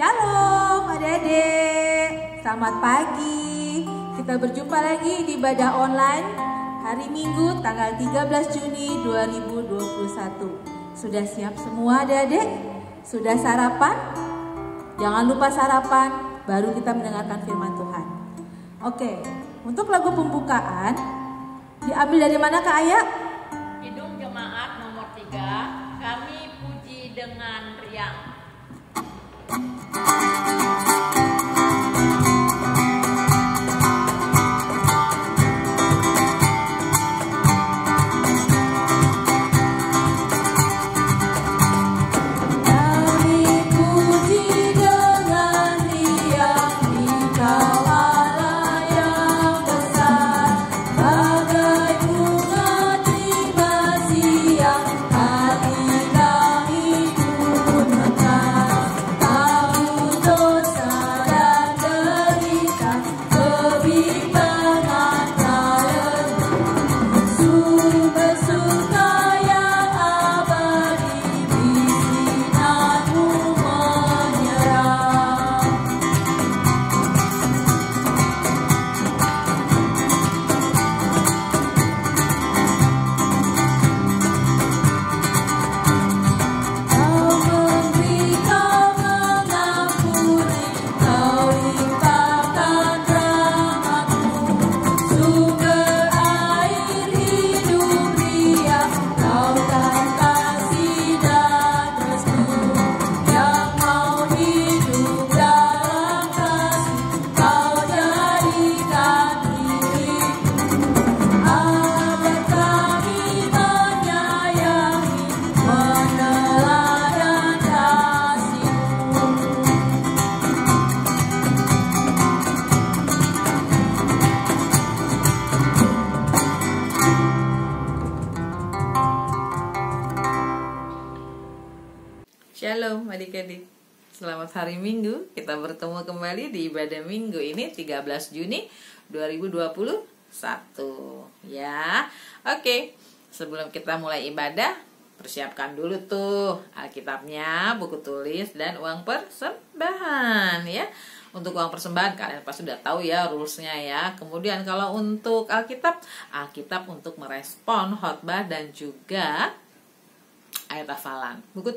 Shalom adik-adik, selamat pagi. Kita berjumpa lagi di ibadah online hari Minggu tanggal 13 Juni 2021. Sudah siap semua adik-adik? Sudah sarapan? Jangan lupa sarapan, baru kita mendengarkan firman Tuhan. Oke, untuk lagu pembukaan diambil dari mana Kak Ayah? Kidung Jemaat nomor 3, kami puji dengan riang. Shalom adik-adik, selamat hari Minggu. Kita bertemu kembali di ibadah Minggu ini 13 Juni 2021 ya. Oke, sebelum kita mulai ibadah, persiapkan dulu tuh Alkitabnya, buku tulis, dan uang persembahan ya. Untuk uang persembahan kalian pasti sudah tahu ya rulesnya ya. Kemudian kalau untuk Alkitab untuk merespon khotbah dan juga ayat hafalan. Buku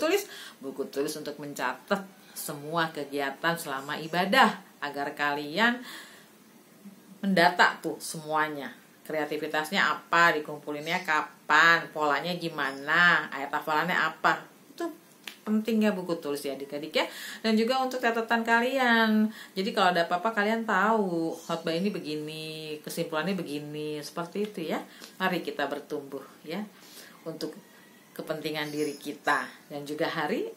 tulis untuk mencatat semua kegiatan selama ibadah agar kalian mendata tuh semuanya. Kreativitasnya apa, dikumpulinnya kapan, polanya gimana, ayat hafalannya apa. Itu penting ya buku tulis ya adik-adik ya. Dan juga untuk catatan kalian. Jadi kalau ada apa-apa kalian tahu khotbah ini begini, kesimpulannya begini, seperti itu ya. Mari kita bertumbuh ya untuk kepentingan diri kita dan juga hari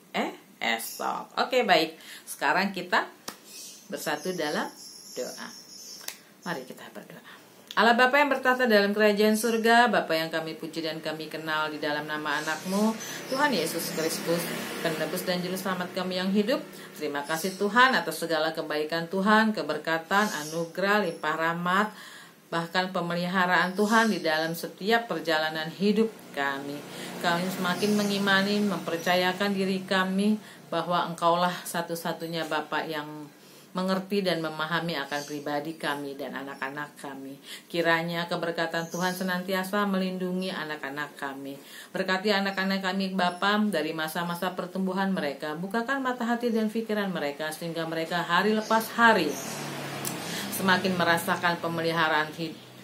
esok. Oke, baik. Sekarang kita bersatu dalam doa. Mari kita berdoa. Allah Bapa yang bertata dalam kerajaan surga, Bapa yang kami puji dan kami kenal di dalam nama anak-Mu, Tuhan Yesus Kristus, penebus dan juru selamat kami yang hidup. Terima kasih Tuhan atas segala kebaikan Tuhan, keberkatan, anugerah, limpah rahmat, bahkan pemeliharaan Tuhan di dalam setiap perjalanan hidup kami. Kami semakin mengimani, mempercayakan diri kami bahwa Engkaulah satu-satunya Bapa yang mengerti dan memahami akan pribadi kami dan anak-anak kami. Kiranya keberkatan Tuhan senantiasa melindungi anak-anak kami. Berkati anak-anak kami Bapa dari masa-masa pertumbuhan mereka. Bukakan mata hati dan pikiran mereka sehingga mereka hari lepas hari semakin merasakan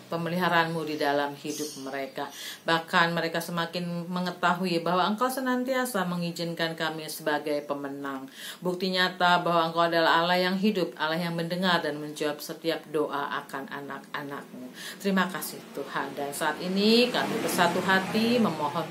pemeliharaan-Mu di dalam hidup mereka. Bahkan mereka semakin mengetahui bahwa Engkau senantiasa mengizinkan kami sebagai pemenang. Bukti nyata bahwa Engkau adalah Allah yang hidup, Allah yang mendengar dan menjawab setiap doa akan anak-anak-Mu. Terima kasih Tuhan. Dan saat ini kami bersatu hati memohon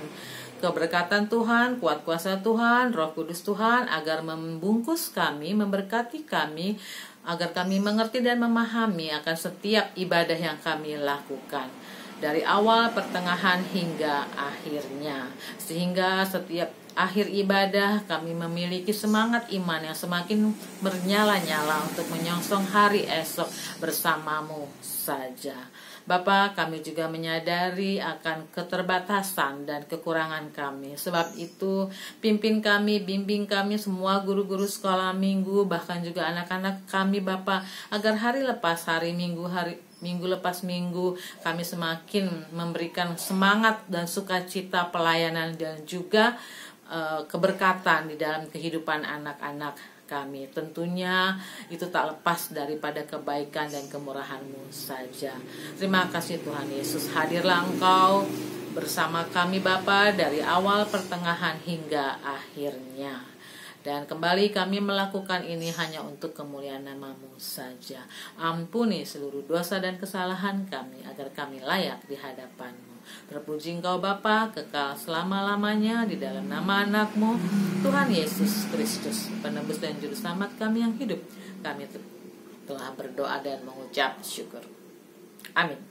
keberkatan Tuhan, kuat kuasa Tuhan, Roh Kudus Tuhan agar membungkus kami, memberkati kami, agar kami mengerti dan memahami akan setiap ibadah yang kami lakukan dari awal, pertengahan hingga akhirnya, sehingga setiap akhir ibadah kami memiliki semangat iman yang semakin bernyala-nyala untuk menyongsong hari esok bersama-Mu saja. Bapa, kami juga menyadari akan keterbatasan dan kekurangan kami. Sebab itu, pimpin kami, bimbing kami semua guru-guru sekolah minggu, bahkan juga anak-anak kami Bapa, agar hari lepas hari, minggu lepas minggu, kami semakin memberikan semangat dan sukacita pelayanan dan juga keberkatan di dalam kehidupan anak-anak kami. Tentunya itu tak lepas daripada kebaikan dan kemurahan-Mu saja. Terima kasih Tuhan Yesus, hadirlah Engkau bersama kami Bapa dari awal, pertengahan hingga akhirnya. Dan kembali kami melakukan ini hanya untuk kemuliaan nama-Mu saja. Ampuni seluruh dosa dan kesalahan kami agar kami layak di hadapan-Mu. Terpuji Engkau Bapa, kekal selama-lamanya di dalam nama anak-Mu, Tuhan Yesus Kristus, penebus dan juru selamat kami yang hidup. Kami telah berdoa dan mengucap syukur. Amin.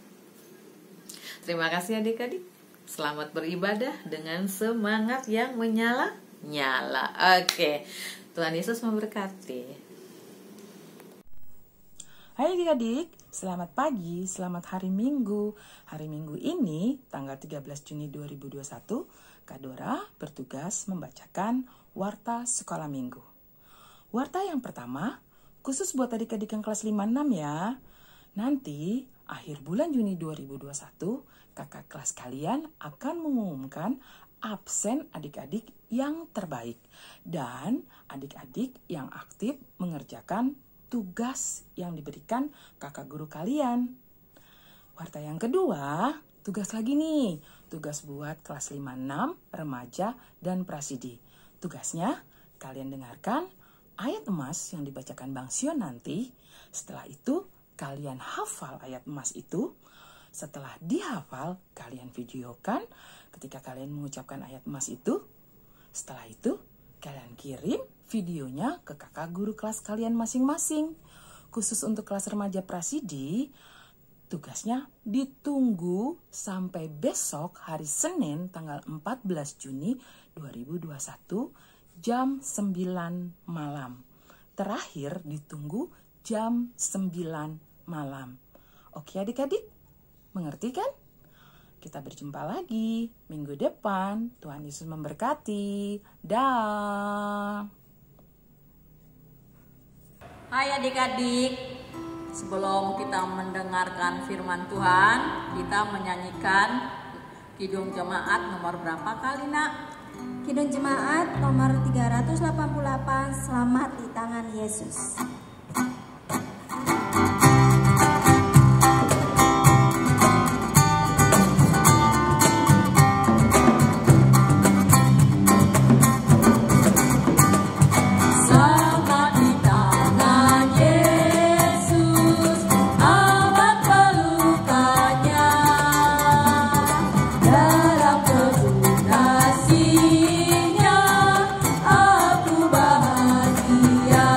Terima kasih adik-adik. Selamat beribadah dengan semangat yang menyala. Oke, Tuhan Yesus memberkati. Hai adik-adik, selamat pagi, selamat hari Minggu. Hari Minggu ini, tanggal 13 Juni 2021, Kak Dora bertugas membacakan Warta Sekolah Minggu. Warta yang pertama, khusus buat adik-adik yang kelas 5-6 ya. Nanti, akhir bulan Juni 2021, kakak kelas kalian akan mengumumkan absen adik-adik yang terbaik dan adik-adik yang aktif mengerjakan tugas yang diberikan kakak guru kalian. Warta yang kedua, tugas lagi nih, tugas buat kelas 5-6, remaja dan prasidi. Tugasnya, kalian dengarkan ayat emas yang dibacakan Bang Sion nanti. Setelah itu, kalian hafal ayat emas itu. Setelah dihafal, kalian videokan ketika kalian mengucapkan ayat emas itu. Setelah itu, kalian kirim videonya ke kakak guru kelas kalian masing-masing. Khusus untuk kelas remaja prasidi, tugasnya ditunggu sampai besok hari Senin tanggal 14 Juni 2021 jam 9 malam. Terakhir ditunggu jam 9 malam. Oke adik-adik, mengerti kan? Kita berjumpa lagi minggu depan. Tuhan Yesus memberkati. Dah. Hai adik-adik, sebelum kita mendengarkan firman Tuhan, kita menyanyikan Kidung Jemaat nomor berapa kali nak? Kidung Jemaat nomor 388, Selamat di Tangan Yesus. Aku bahagia.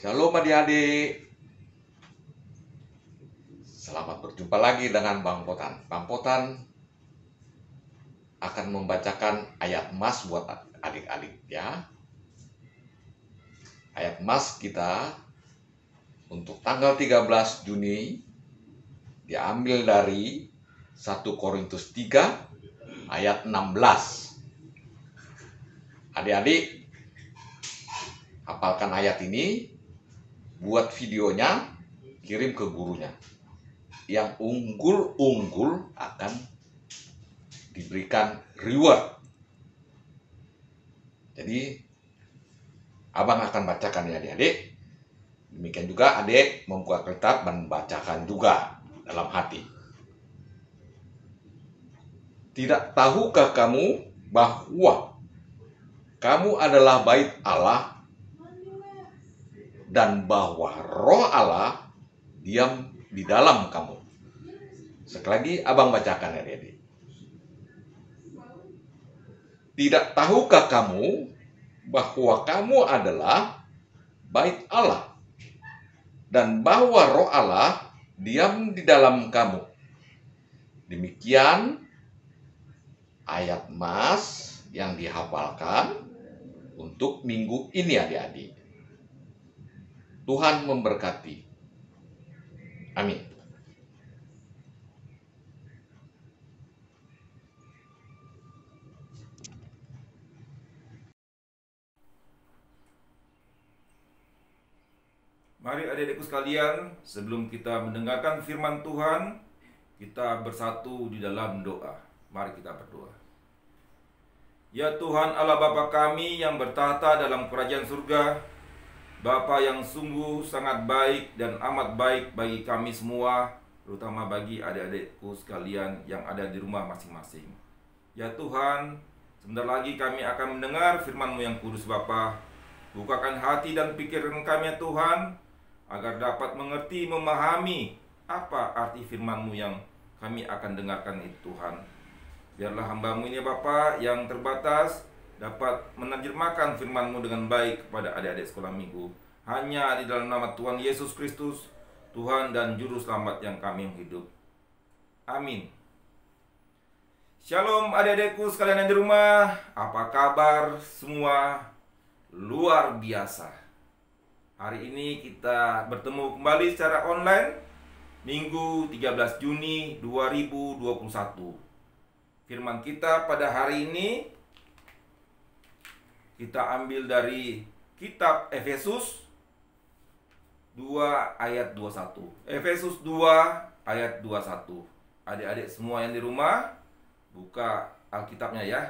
Shalom adik-adik. Selamat berjumpa lagi dengan Bang Potan. Bang Potan akan membacakan ayat emas buat adik-adik ya. Ayat emas kita untuk tanggal 13 Juni diambil dari 1 Korintus 3 ayat 16. Adik-adik hafalkan ayat ini, buat videonya, kirim ke gurunya. Yang unggul-unggul akan diberikan reward. Jadi abang akan bacakan ya adik-adik. Demikian juga adik membuka kitab dan membacakan juga dalam hati. Tidak tahukah kamu bahwa kamu adalah bait Allah dan bahwa Roh Allah diam di dalam kamu? Sekali lagi abang bacakan ya adik-adik. Tidak tahukah kamu bahwa kamu adalah bait Allah dan bahwa Roh Allah diam di dalam kamu? Demikian ayat emas yang dihafalkan untuk minggu ini adik-adik. Tuhan memberkati. Amin. Mari adik-adikku sekalian, sebelum kita mendengarkan firman Tuhan, kita bersatu di dalam doa. Mari kita berdoa. Ya Tuhan Allah Bapa kami yang bertahta dalam kerajaan surga, Bapa yang sungguh sangat baik dan amat baik bagi kami semua, terutama bagi adik-adikku sekalian yang ada di rumah masing-masing. Ya Tuhan, sebentar lagi kami akan mendengar firman-Mu yang kudus Bapa. Bukakan hati dan pikiran kami ya Tuhan, agar dapat mengerti, memahami apa arti firman-Mu yang kami akan dengarkan itu Tuhan. Biarlah hamba-Mu ini Bapa yang terbatas dapat menerjemahkan firman-Mu dengan baik kepada adik-adik sekolah minggu. Hanya di dalam nama Tuhan Yesus Kristus, Tuhan dan Juru Selamat yang kami hidup. Amin. Shalom adik-adikku sekalian yang di rumah. Apa kabar semua? Luar biasa. Hari ini kita bertemu kembali secara online, Minggu 13 Juni 2021. Firman kita pada hari ini kita ambil dari kitab Efesus 2 ayat 21. Efesus 2 ayat 21. Adik-adik semua yang di rumah, buka Alkitabnya ya.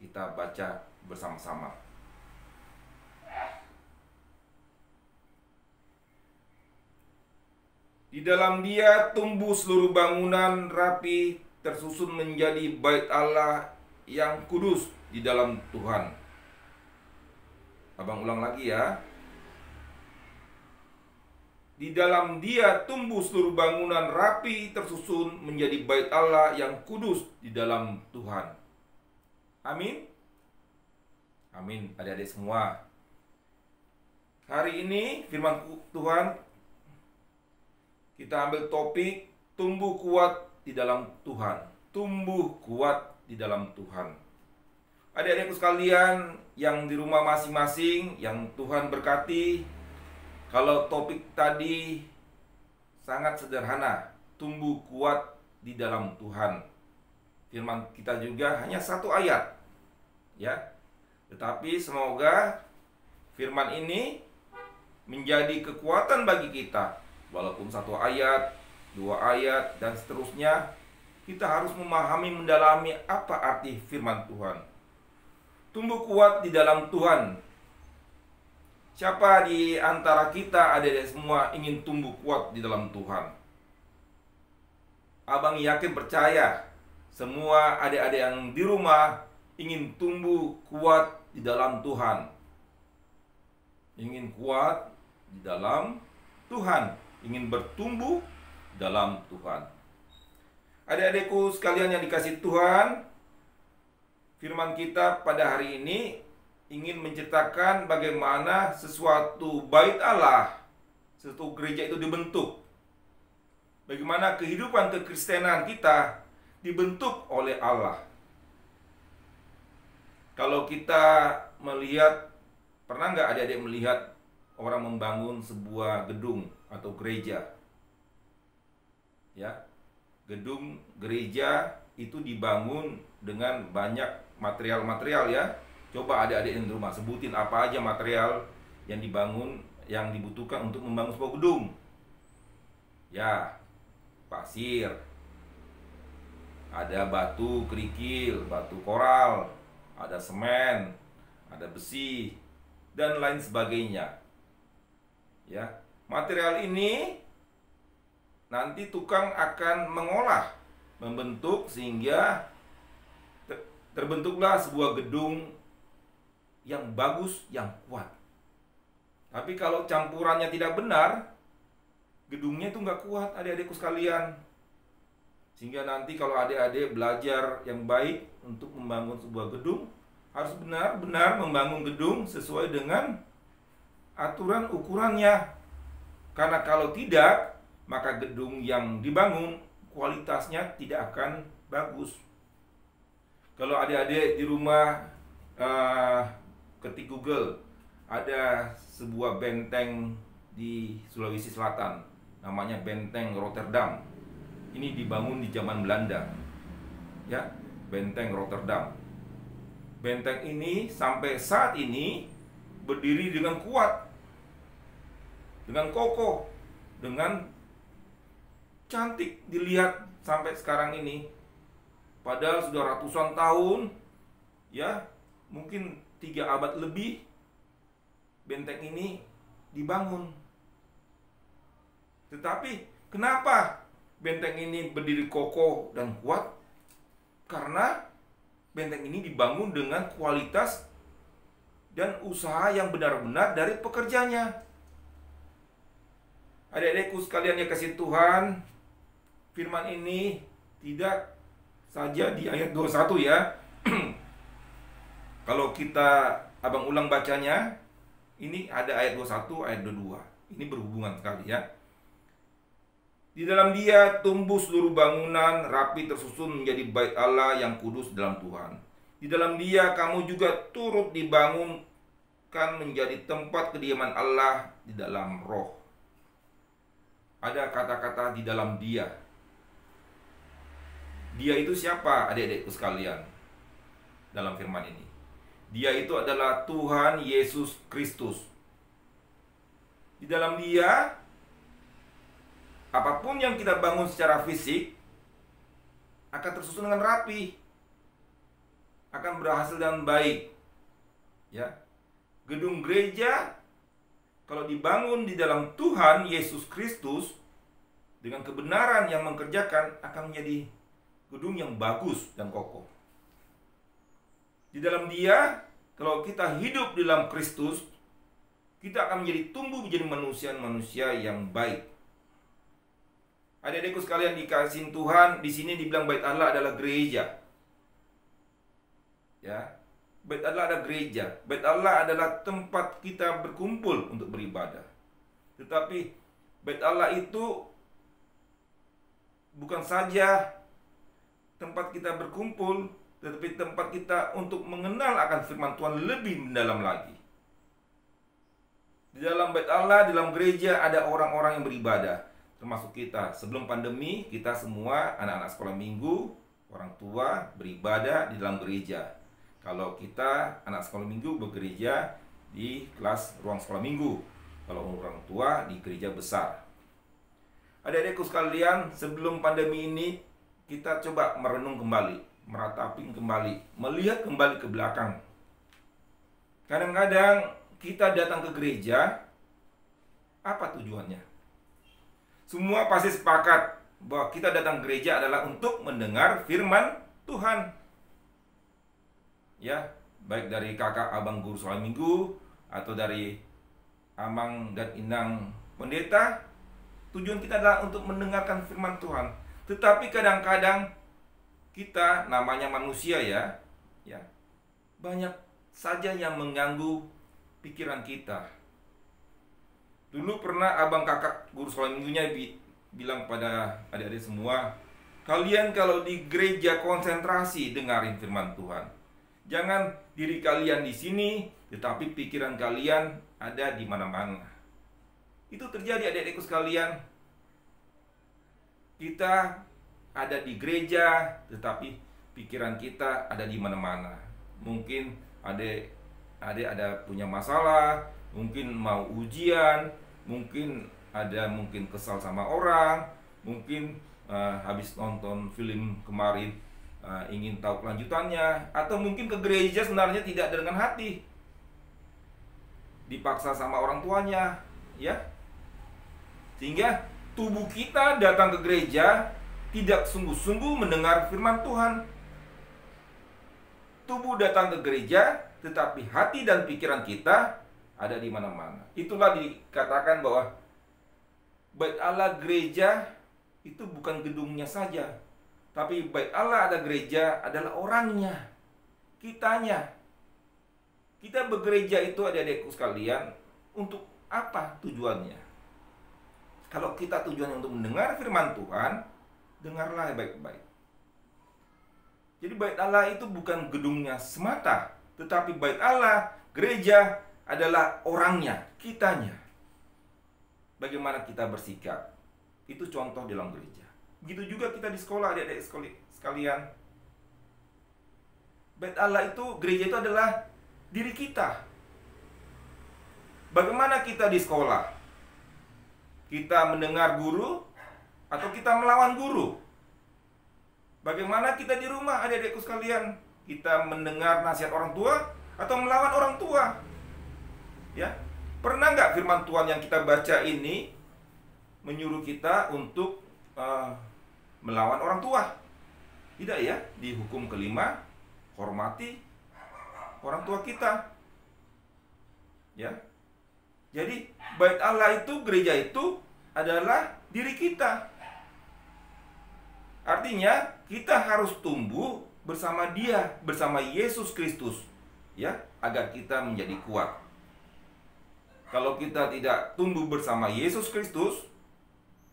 Kita baca bersama-sama. Di dalam Dia tumbuh seluruh bangunan rapi, tersusun menjadi bait Allah yang kudus di dalam Tuhan. Abang ulang lagi ya. Di dalam Dia tumbuh seluruh bangunan rapi, tersusun menjadi bait Allah yang kudus di dalam Tuhan. Amin. Amin, adik-adik semua. Hari ini firman Tuhan kita ambil topik tumbuh kuat di dalam Tuhan. Tumbuh kuat di dalam Tuhan. Adik-adikku sekalian yang di rumah masing-masing, yang Tuhan berkati, kalau topik tadi sangat sederhana, tumbuh kuat di dalam Tuhan. Firman kita juga hanya satu ayat, ya. Tetapi semoga firman ini menjadi kekuatan bagi kita. Walaupun satu ayat, dua ayat, dan seterusnya, kita harus memahami, mendalami apa arti firman Tuhan. Tumbuh kuat di dalam Tuhan. Siapa di antara kita adik-adik semua ingin tumbuh kuat di dalam Tuhan? Abang yakin percaya semua adik-adik yang di rumah ingin tumbuh kuat di dalam Tuhan. Ingin kuat di dalam Tuhan. Ingin bertumbuh dalam Tuhan. Adik-adikku sekalian yang dikasihi Tuhan, firman kita pada hari ini ingin menceritakan bagaimana sesuatu bait Allah, suatu gereja itu dibentuk. Bagaimana kehidupan kekristenan kita dibentuk oleh Allah. Kalau kita melihat, pernah nggak adik-adik melihat orang membangun sebuah gedung atau gereja? Ya, gedung gereja itu dibangun dengan banyak material-material ya. Coba adik-adik di rumah sebutin apa aja material yang dibangun, yang dibutuhkan untuk membangun sebuah gedung. Ya, pasir, ada batu kerikil, batu koral, ada semen, ada besi, dan lain sebagainya. Ya, material ini nanti tukang akan mengolah, membentuk sehingga terbentuklah sebuah gedung yang bagus, yang kuat. Tapi kalau campurannya tidak benar, gedungnya itu nggak kuat, adik-adikku sekalian. Sehingga nanti kalau adik-adik belajar yang baik untuk membangun sebuah gedung, harus benar-benar membangun gedung sesuai dengan aturan ukurannya. Karena kalau tidak, maka gedung yang dibangun kualitasnya tidak akan bagus. Kalau adik-adik di rumah ketik Google, ada sebuah benteng di Sulawesi Selatan, namanya Benteng Rotterdam. Ini dibangun di zaman Belanda. Ya, Benteng Rotterdam. Benteng ini sampai saat ini berdiri dengan kuat, dengan kokoh, dengan cantik dilihat sampai sekarang ini. Padahal sudah ratusan tahun, ya, mungkin 3 abad lebih benteng ini dibangun. Tetapi kenapa benteng ini berdiri kokoh dan kuat? Karena benteng ini dibangun dengan kualitas dan usaha yang benar-benar dari pekerjanya. Adik-adikku sekalian yang kasih Tuhan, firman ini tidak saja di ayat 21 ya. Kalau kita abang ulang bacanya, ini ada ayat 21, ayat 22. Ini berhubungan sekali ya. Di dalam Dia tumbuh seluruh bangunan rapi tersusun menjadi bait Allah yang kudus dalam Tuhan. Di dalam Dia kamu juga turut dibangunkan menjadi tempat kediaman Allah di dalam roh. Ada kata-kata di dalam Dia. Dia itu siapa, adik-adikku sekalian? Dalam firman ini, Dia itu adalah Tuhan Yesus Kristus. Di dalam Dia, apapun yang kita bangun secara fisik akan tersusun dengan rapi, akan berhasil dengan baik. Ya, gedung gereja kalau dibangun di dalam Tuhan Yesus Kristus dengan kebenaran yang mengerjakan, akan menjadi gedung yang bagus dan kokoh. Di dalam Dia, kalau kita hidup di dalam Kristus, kita akan menjadi tumbuh menjadi manusia-manusia yang baik. Adik-adikku sekalian dikasihin Tuhan, di sini dibilang bait Allah adalah gereja. Ya, bait Allah adalah gereja. Bait Allah adalah tempat kita berkumpul untuk beribadah. Tetapi bait Allah itu bukan saja tempat kita berkumpul, tetapi tempat kita untuk mengenal akan firman Tuhan lebih mendalam lagi. Di dalam bait Allah, di dalam gereja ada orang-orang yang beribadah, termasuk kita. Sebelum pandemi, kita semua anak-anak sekolah minggu, orang tua beribadah di dalam gereja. Kalau kita anak sekolah minggu begereja di kelas ruang sekolah minggu. Kalau orang tua di gereja besar. Adik-adikku sekalian, sebelum pandemi ini kita coba merenung kembali, meratapi kembali, melihat kembali ke belakang. Kadang-kadang kita datang ke gereja, apa tujuannya? Semua pasti sepakat bahwa kita datang ke gereja adalah untuk mendengar firman Tuhan. Ya, baik dari kakak abang guru sekolah minggu atau dari amang dan inang pendeta, tujuan kita adalah untuk mendengarkan firman Tuhan. Tetapi kadang-kadang kita namanya manusia ya, banyak saja yang mengganggu pikiran kita. Dulu pernah abang kakak guru sekolah minggunya bilang pada adik-adik semua, kalian kalau di gereja konsentrasi dengarin firman Tuhan. Jangan diri kalian di sini, tetapi pikiran kalian ada di mana-mana. Itu terjadi adik-adikku sekalian. Kita ada di gereja, tetapi pikiran kita ada di mana-mana. Mungkin adik ada punya masalah, mungkin mau ujian, mungkin kesal sama orang, mungkin habis nonton film kemarin ingin tahu kelanjutannya, atau mungkin ke gereja sebenarnya tidak dengan hati, dipaksa sama orang tuanya, ya. Sehingga tubuh kita datang ke gereja tidak sungguh-sungguh mendengar firman Tuhan. Tubuh datang ke gereja, tetapi hati dan pikiran kita ada di mana-mana. Itulah dikatakan bahwa bait Allah gereja itu bukan gedungnya saja, tapi bait Allah ada gereja adalah orangnya, kitanya. Kita bergereja itu adik-adikku sekalian untuk apa tujuannya? Kalau kita tujuannya untuk mendengar firman Tuhan, dengarlah baik-baik. Jadi bait Allah itu bukan gedungnya semata, tetapi bait Allah, gereja adalah orangnya, kitanya. Bagaimana kita bersikap, itu contoh dalam gereja. Begitu juga kita di sekolah, adik-adik sekalian. Bait Allah itu, gereja itu adalah diri kita. Bagaimana kita di sekolah? Kita mendengar guru atau kita melawan guru? Bagaimana kita di rumah, adik-adikku sekalian? Kita mendengar nasihat orang tua atau melawan orang tua? Ya, pernah nggak firman Tuhan yang kita baca ini menyuruh kita untuk melawan orang tua? Tidak ya. Di hukum kelima, hormati orang tua kita. Ya. Jadi bait Allah itu, gereja itu adalah diri kita. Artinya kita harus tumbuh bersama Dia, bersama Yesus Kristus, ya, agar kita menjadi kuat. Kalau kita tidak tumbuh bersama Yesus Kristus,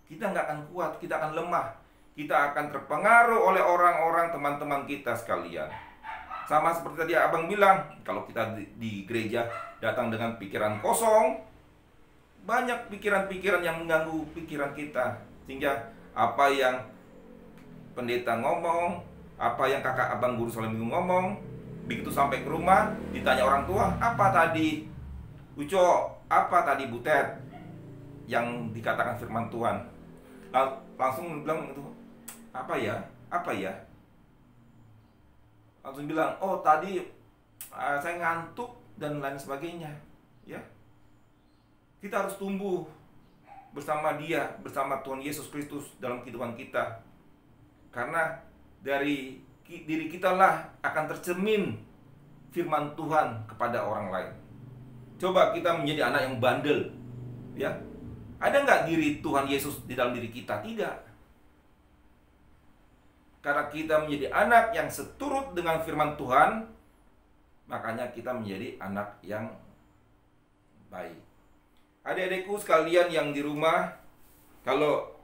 kita nggak akan kuat, kita akan lemah, kita akan terpengaruh oleh orang-orang teman-teman kita sekalian. Sama seperti tadi abang bilang, kalau kita di gereja datang dengan pikiran kosong, banyak pikiran-pikiran yang mengganggu pikiran kita, sehingga apa yang pendeta ngomong, apa yang kakak abang guru sekolah minggu ngomong, begitu sampai ke rumah ditanya orang tua, apa tadi Uco, apa tadi Butet yang dikatakan firman Tuhan, langsung bilang itu apa ya, langsung bilang, oh tadi saya ngantuk dan lain sebagainya. Ya, kita harus tumbuh bersama Dia, bersama Tuhan Yesus Kristus dalam kehidupan kita. Karena dari diri kita lah akan tercermin firman Tuhan kepada orang lain. Coba kita menjadi anak yang bandel, ya. Ada nggak diri Tuhan Yesus di dalam diri kita? Tidak. Karena kita menjadi anak yang seturut dengan firman Tuhan, makanya kita menjadi anak yang baik. Adik-adikku sekalian yang di rumah, kalau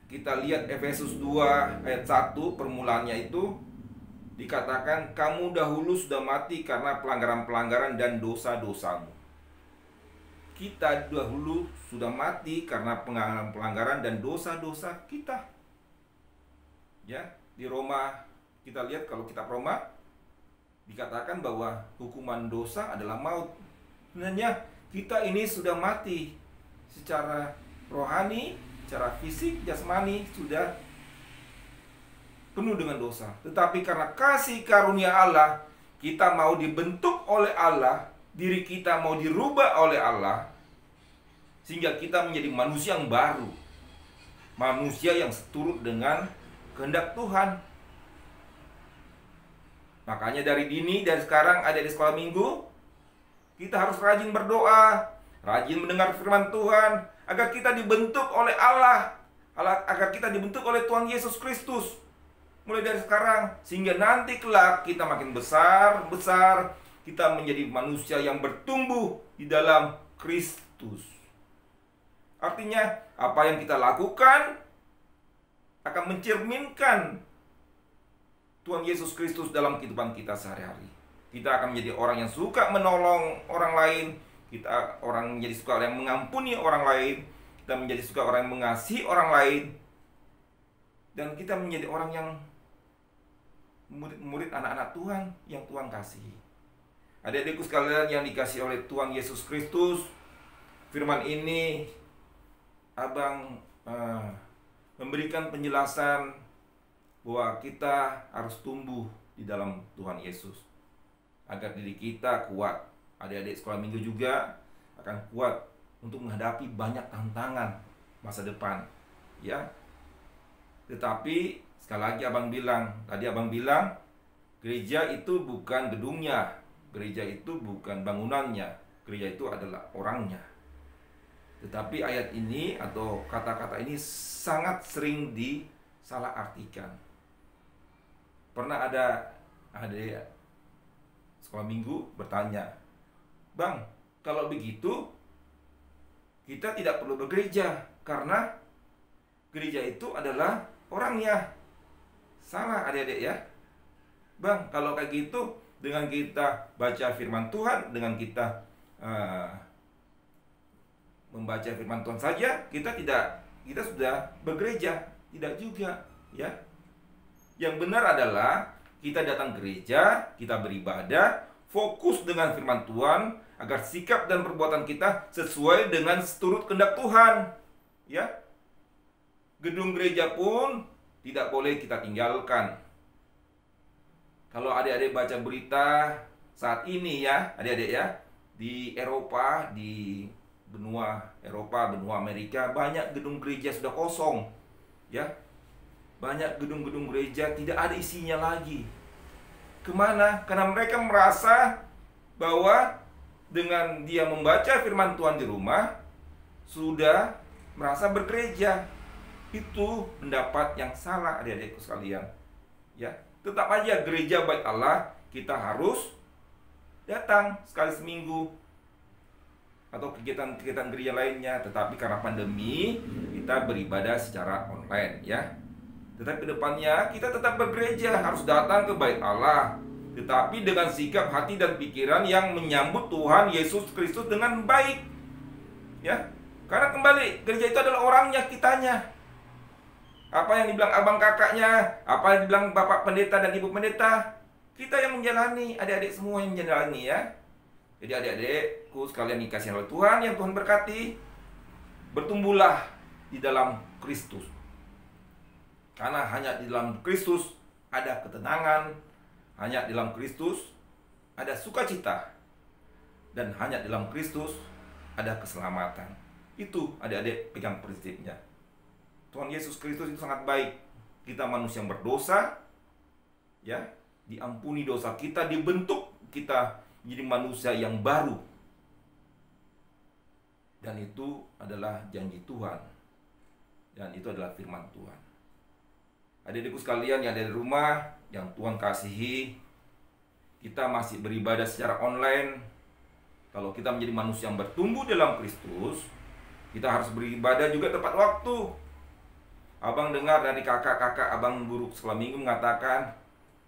kita lihat Efesus 2 ayat 1 permulaannya itu dikatakan, kamu dahulu sudah mati karena pelanggaran-pelanggaran dan dosa-dosamu. Kita dahulu sudah mati karena pelanggaran dan dosa-dosa kita. Ya, di Roma kita lihat, kalau kitab Roma dikatakan bahwa hukuman dosa adalah maut. Sebenarnya kita ini sudah mati secara rohani, secara fisik, jasmani, sudah penuh dengan dosa. Tetapi karena kasih karunia Allah, kita mau dibentuk oleh Allah, diri kita mau dirubah oleh Allah, sehingga kita menjadi manusia yang baru, manusia yang seturut dengan kehendak Tuhan. Makanya dari dini, dari sekarang ada di sekolah minggu, kita harus rajin berdoa, rajin mendengar firman Tuhan, agar kita dibentuk oleh Allah, agar kita dibentuk oleh Tuhan Yesus Kristus. Mulai dari sekarang, sehingga nanti kelak kita makin besar, kita menjadi manusia yang bertumbuh di dalam Kristus. Artinya, apa yang kita lakukan akan mencerminkan Tuhan Yesus Kristus dalam kehidupan kita sehari-hari. Kita akan menjadi orang yang suka menolong orang lain, kita orang menjadi suka orang yang mengampuni orang lain, kita menjadi suka orang yang mengasihi orang lain, dan kita menjadi orang yang murid-murid anak-anak Tuhan yang Tuhan kasihi. Adik-adikku sekalian yang dikasihi oleh Tuhan Yesus Kristus, firman ini Abang memberikan penjelasan bahwa kita harus tumbuh di dalam Tuhan Yesus agar diri kita kuat. Adik-adik sekolah minggu juga akan kuat untuk menghadapi banyak tantangan masa depan, ya. Tetapi sekali lagi Abang bilang, gereja itu bukan gedungnya, gereja itu bukan bangunannya, gereja itu adalah orangnya. Tetapi ayat ini atau kata-kata ini sangat sering disalahartikan. Pernah ada adik sekolah minggu bertanya, "Bang, kalau begitu kita tidak perlu bergereja karena gereja itu adalah orangnya." Salah adik-adik ya. Bang, kalau kayak gitu, dengan kita baca firman Tuhan, dengan kita membaca firman Tuhan saja, kita sudah bergereja. Tidak juga, ya. Yang benar adalah kita datang gereja, kita beribadah, fokus dengan firman Tuhan agar sikap dan perbuatan kita sesuai dengan seturut kehendak Tuhan, ya. Gedung gereja pun tidak boleh kita tinggalkan. Kalau adik-adik baca berita saat ini ya, adik-adik ya, di Eropa, di benua Eropa, benua Amerika, banyak gedung gereja sudah kosong, ya. Banyak gedung-gedung gereja tidak ada isinya lagi. Kemana? Karena mereka merasa bahwa dengan dia membaca firman Tuhan di rumah, sudah merasa bergereja. Itu pendapat yang salah adik-adikku sekalian, ya. Tetap aja gereja baik Allah, kita harus datang sekali seminggu atau kegiatan-kegiatan gereja lainnya. Tetapi karena pandemi, kita beribadah secara online, ya. Tetapi kedepannya kita tetap bergereja, harus datang ke bait Allah, tetapi dengan sikap hati dan pikiran yang menyambut Tuhan Yesus Kristus dengan baik, ya. Karena kembali, gereja itu adalah orangnya, kitanya. Apa yang dibilang abang kakaknya, apa yang dibilang bapak pendeta dan ibu pendeta, kita yang menjalani, adik-adik semua yang menjalani, ya. Jadi adik-adikku sekalian dikasihi oleh Tuhan, yang Tuhan berkati, bertumbuhlah di dalam Kristus. Karena hanya di dalam Kristus ada ketenangan, hanya di dalam Kristus ada sukacita, dan hanya di dalam Kristus ada keselamatan. Itu adik-adik pegang prinsipnya. Tuhan Yesus Kristus itu sangat baik. Kita manusia yang berdosa, ya, diampuni dosa kita, dibentuk kita menjadi manusia yang baru. Dan itu adalah janji Tuhan. Dan itu adalah firman Tuhan. Adik-adikku sekalian yang ada di rumah, yang Tuhan kasihi, kita masih beribadah secara online. Kalau kita menjadi manusia yang bertumbuh dalam Kristus, kita harus beribadah juga tepat waktu. Abang dengar dari kakak-kakak abang guru sekolah minggu mengatakan,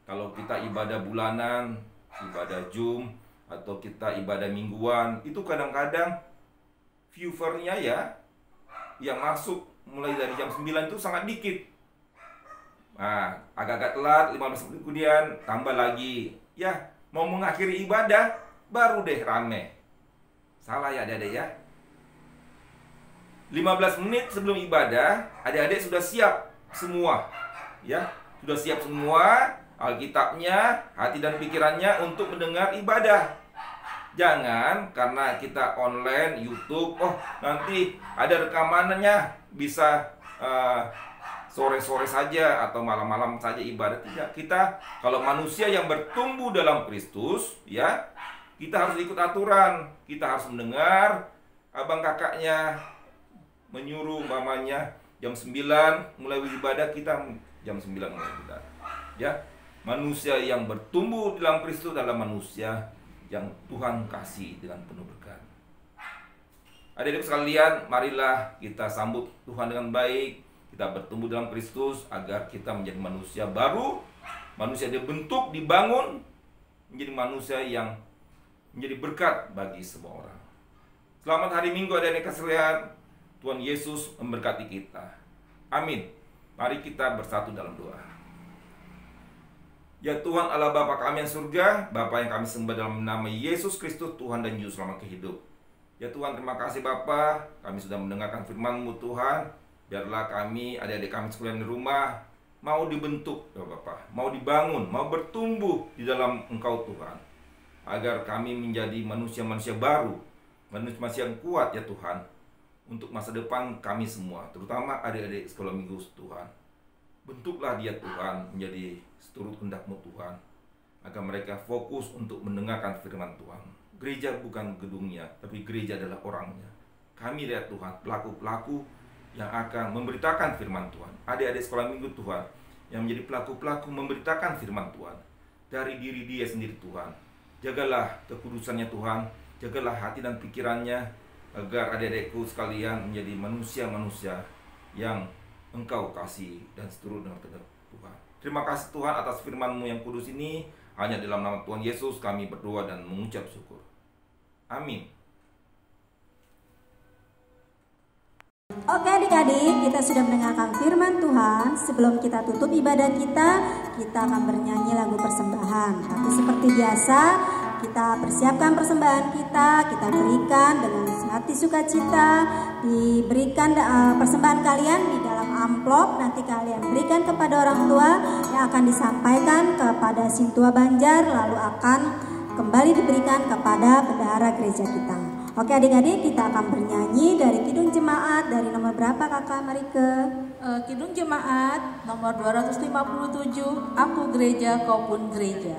kalau kita ibadah bulanan, ibadah Zoom, atau kita ibadah mingguan, itu kadang-kadang viewernya ya, yang masuk mulai dari jam 9 itu sangat dikit. Nah, agak-agak telat, 15 menit kemudian tambah lagi. Ya, mau mengakhiri ibadah, baru deh rame. Salah ya adik-adik ya. 15 menit sebelum ibadah, adik-adik sudah siap semua, ya, sudah siap semua Alkitabnya, hati dan pikirannya untuk mendengar ibadah. Jangan karena kita online YouTube, oh nanti ada rekamannya, bisa sore-sore saja atau malam-malam saja ibadah. Tidak, kita kalau manusia yang bertumbuh dalam Kristus, ya, kita harus ikut aturan, kita harus mendengar abang kakaknya menyuruh mamanya jam 9 mulai ibadah, kita jam 9 mulai ibadah. Ya, manusia yang bertumbuh dalam Kristus adalah manusia yang Tuhan kasih dengan penuh berkat. Adik-adik sekalian, marilah kita sambut Tuhan dengan baik. Kita bertumbuh dalam Kristus agar kita menjadi manusia baru, manusia dibentuk, dibangun, menjadi manusia yang menjadi berkat bagi semua orang. Selamat hari Minggu adik-adik sekalian. Tuhan Yesus memberkati kita. Amin. Mari kita bersatu dalam doa. Ya Tuhan Allah Bapa kami yang surga, Bapa yang kami sembah dalam nama Yesus Kristus, Tuhan dan Juru Selamat kehidup. Ya Tuhan, terima kasih Bapa, kami sudah mendengarkan firman-Mu Tuhan. Biarlah kami, adik-adik kami sekalian di rumah, mau dibentuk ya Bapa, mau dibangun, mau bertumbuh di dalam Engkau Tuhan. Agar kami menjadi manusia-manusia baru, manusia yang kuat ya Tuhan, untuk masa depan kami semua, terutama adik-adik sekolah minggu Tuhan. Bentuklah dia Tuhan menjadi seturut kehendak-Mu Tuhan, agar mereka fokus untuk mendengarkan firman Tuhan. Gereja bukan gedungnya, tapi gereja adalah orangnya. Kami lihat Tuhan, pelaku-pelaku yang akan memberitakan firman Tuhan. Adik-adik sekolah minggu Tuhan, yang menjadi pelaku-pelaku memberitakan firman Tuhan. Dari diri dia sendiri Tuhan. Jagalah kekudusannya Tuhan, jagalah hati dan pikirannya, agar adik-adikku sekalian menjadi manusia-manusia yang Engkau kasih dan seturut dengan kehendak Tuhan. Terima kasih Tuhan atas firman-Mu yang kudus ini. Hanya dalam nama Tuhan Yesus kami berdoa dan mengucap syukur. Amin. Oke adik-adik, kita sudah mendengarkan firman Tuhan. Sebelum kita tutup ibadah kita akan bernyanyi lagu persembahan. Tapi seperti biasa, kita persiapkan persembahan kita berikan dengan hati sukacita. Diberikan persembahan kalian di dalam amplop, nanti kalian berikan kepada orang tua yang akan disampaikan kepada Sintua Banjar, lalu akan kembali diberikan kepada bendahara gereja kita. Oke adik-adik, kita akan bernyanyi dari Kidung Jemaat. Dari nomor berapa kakak Marike? Kidung Jemaat nomor 257, Aku Gereja Kau Pun Gereja.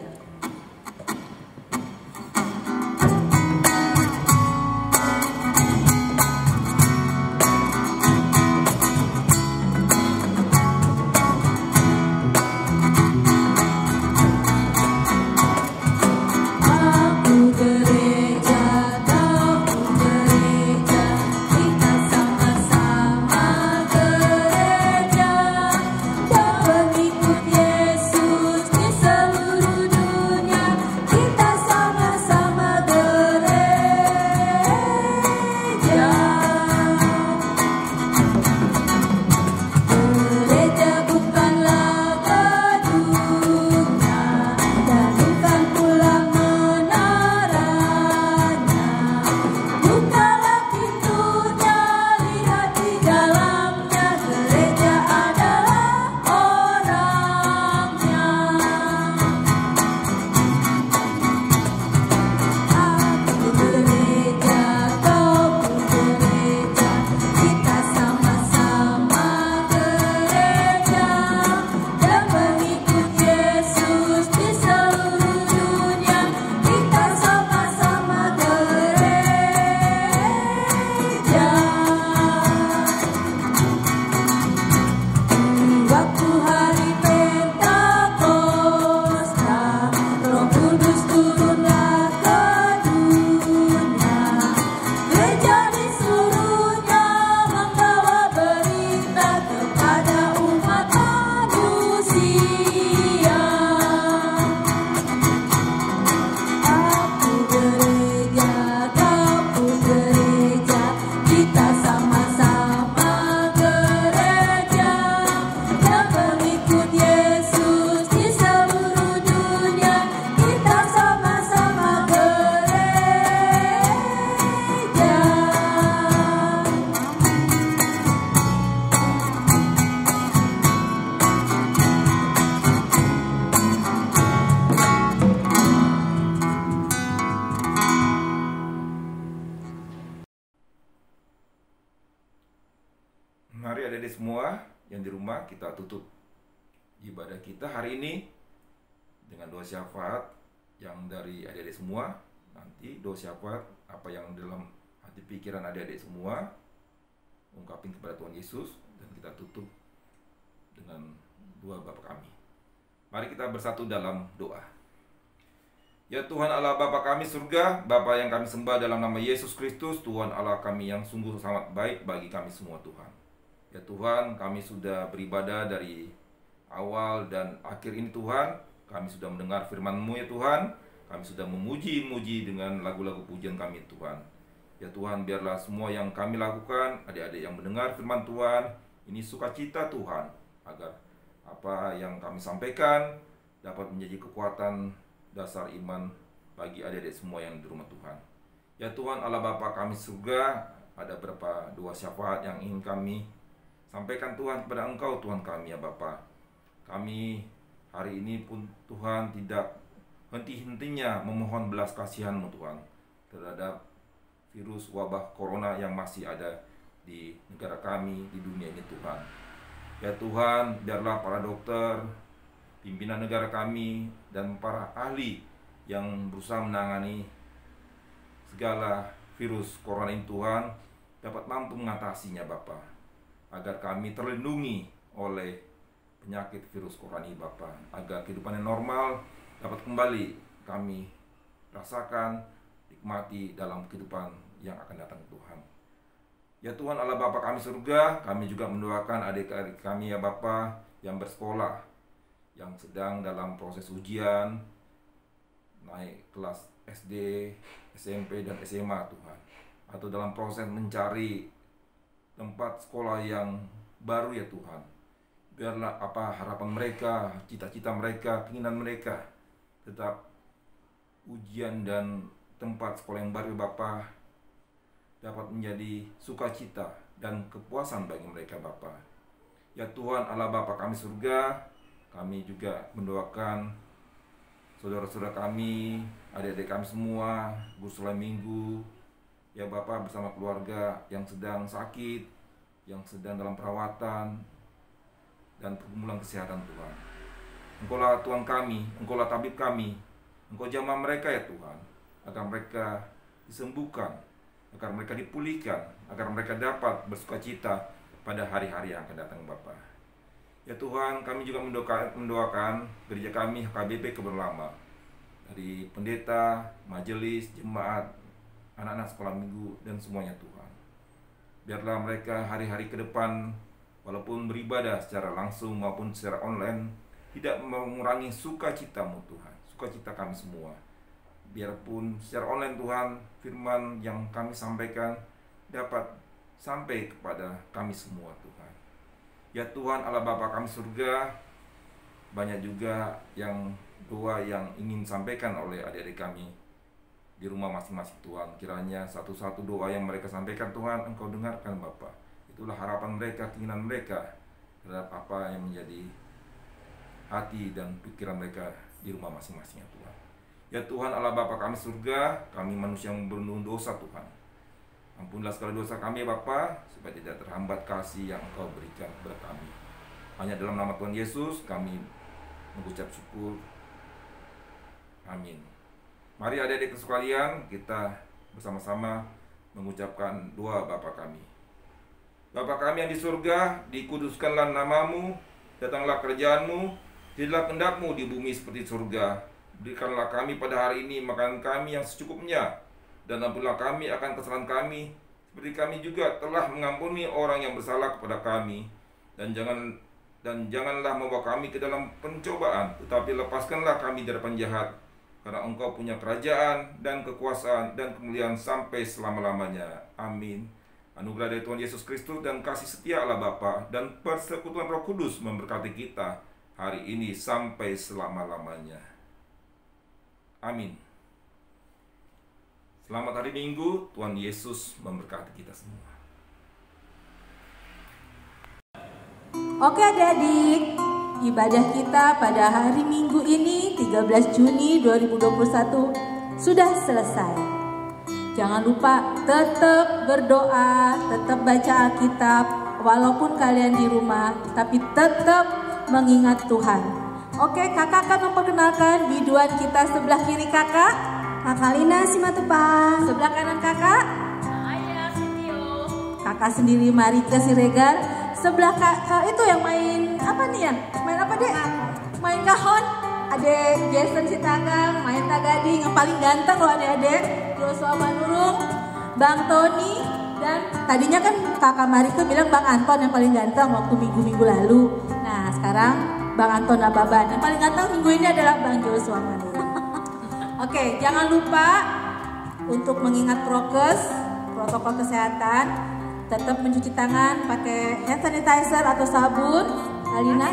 Mari adik-adik semua yang di rumah, kita tutup ibadah kita hari ini dengan doa syafaat yang dari adik-adik semua. Nanti doa syafaat apa yang dalam hati pikiran adik-adik semua, ungkapin kepada Tuhan Yesus, dan kita tutup dengan doa Bapa kami. Mari kita bersatu dalam doa. Ya Tuhan Allah Bapa kami surga, Bapa yang kami sembah dalam nama Yesus Kristus, Tuhan Allah kami yang sungguh sangat baik bagi kami semua Tuhan. Ya Tuhan, kami sudah beribadah dari awal dan akhir ini Tuhan. Kami sudah mendengar firman-Mu ya Tuhan. Kami sudah memuji-muji dengan lagu-lagu pujian kami Tuhan. Ya Tuhan, biarlah semua yang kami lakukan, adik-adik yang mendengar firman Tuhan, ini sukacita Tuhan, agar apa yang kami sampaikan dapat menjadi kekuatan dasar iman bagi adik-adik semua yang di rumah Tuhan. Ya Tuhan Allah Bapa kami surga, ada beberapa doa syafaat yang ingin kami sampaikan Tuhan kepada Engkau Tuhan kami ya Bapa. Kami hari ini pun Tuhan tidak henti-hentinya memohon belas kasihan-Mu Tuhan terhadap virus wabah corona yang masih ada di negara kami, di dunia ini Tuhan. Ya Tuhan, biarlah para dokter, pimpinan negara kami, dan para ahli yang berusaha menangani segala virus corona ini Tuhan dapat mampu mengatasinya Bapa, agar kami terlindungi oleh penyakit virus corona ini Bapa, agar kehidupan yang normal dapat kembali kami rasakan, nikmati dalam kehidupan yang akan datang Tuhan. Ya Tuhan Allah Bapa kami surga, kami juga mendoakan adik-adik kami ya Bapa yang bersekolah, yang sedang dalam proses ujian, naik kelas SD, SMP, dan SMA Tuhan, atau dalam proses mencari tempat sekolah yang baru ya Tuhan. Biarlah apa harapan mereka, cita-cita mereka, keinginan mereka, tetap ujian dan tempat sekolah yang baru Bapa dapat menjadi sukacita dan kepuasan bagi mereka Bapa. Ya Tuhan Allah Bapa kami surga, kami juga mendoakan saudara-saudara kami, adik-adik kami semua, guru sekolah minggu, ya Bapa bersama keluarga yang sedang sakit, yang sedang dalam perawatan dan pergumulan kesehatan Tuhan. Engkaulah Tuhan kami, Engkaulah tabib kami, Engkau jamah mereka ya Tuhan, agar mereka disembuhkan, agar mereka dipulihkan, agar mereka dapat bersukacita pada hari-hari yang akan datang Bapa. Ya Tuhan, kami juga mendoakan gereja kami HKBP Keberlama, dari pendeta, majelis, jemaat, anak-anak sekolah minggu, dan semuanya Tuhan. Biarlah mereka hari-hari ke depan, walaupun beribadah secara langsung maupun secara online, tidak mengurangi sukacita-Mu Tuhan, sukacita kami semua. Biarpun secara online Tuhan, firman yang kami sampaikan dapat sampai kepada kami semua Tuhan. Ya Tuhan Allah Bapa kami surga, banyak juga yang doa yang ingin sampaikan oleh adik-adik kami di rumah masing-masing Tuhan. Kiranya satu-satu doa yang mereka sampaikan Tuhan Engkau dengarkan Bapa. Itulah harapan mereka, keinginan mereka terhadap apa yang menjadi hati dan pikiran mereka di rumah masing-masingnya Tuhan. Ya Tuhan Allah Bapa kami surga, kami manusia yang berpenuh dosa Tuhan. Ampunilah segala dosa kami Bapa, supaya tidak terhambat kasih yang Engkau berikan kepada kami. Hanya dalam nama Tuhan Yesus kami mengucap syukur. Amin. Mari adik-adik sekalian, kita bersama-sama mengucapkan doa Bapa kami. Bapa kami yang di surga, dikuduskanlah nama-Mu, datanglah kerajaan-Mu, jadilah kehendak-Mu di bumi seperti surga. Berikanlah kami pada hari ini makanan kami yang secukupnya, dan ampunilah kami akan kesalahan kami, seperti kami juga telah mengampuni orang yang bersalah kepada kami. Dan janganlah membawa kami ke dalam pencobaan, tetapi lepaskanlah kami dari penjahat, karena Engkau punya kerajaan dan kekuasaan dan kemuliaan sampai selama-lamanya. Amin. Anugerah dari Tuhan Yesus Kristus dan kasih setia Allah Bapa dan persekutuan Roh Kudus memberkati kita hari ini sampai selama-lamanya. Amin. Selamat hari Minggu, Tuhan Yesus memberkati kita semua. Oke adik-adik, ibadah kita pada hari Minggu ini 13 Juni 2021 sudah selesai. Jangan lupa tetap berdoa, tetap baca Alkitab, walaupun kalian di rumah, tapi tetap mengingat Tuhan. Oke, kakak akan memperkenalkan biduan kita sebelah kiri kakak. Kakak Lina Simatupang. Sebelah kanan kakak. Saya Sitio. Kakak sendiri Marika Siregar. Sebelah kakak itu yang main apa nih ya? Main apa dek? Main kahon. Adek Jason Sitagang, Maenta Gading yang paling ganteng loh adik-adik, Joshua Manurung, Bang Tony, dan tadinya kan kakak Marika bilang Bang Anton yang paling ganteng waktu minggu-minggu lalu. Nah sekarang Bang Anton Ababan yang paling ganteng minggu ini adalah Bang Joshua Manurung. Oke, jangan lupa untuk mengingat protokol kesehatan, tetap mencuci tangan pakai hand sanitizer atau sabun. Alina,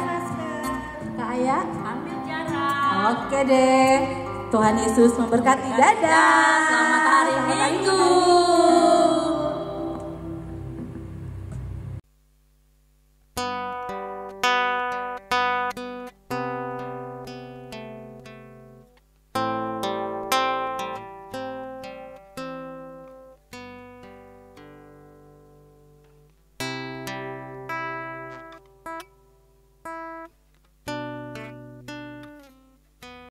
Kak Aya, Ambil jarak. oke deh. Tuhan Yesus memberkati. Dadah. Selamat hari Minggu.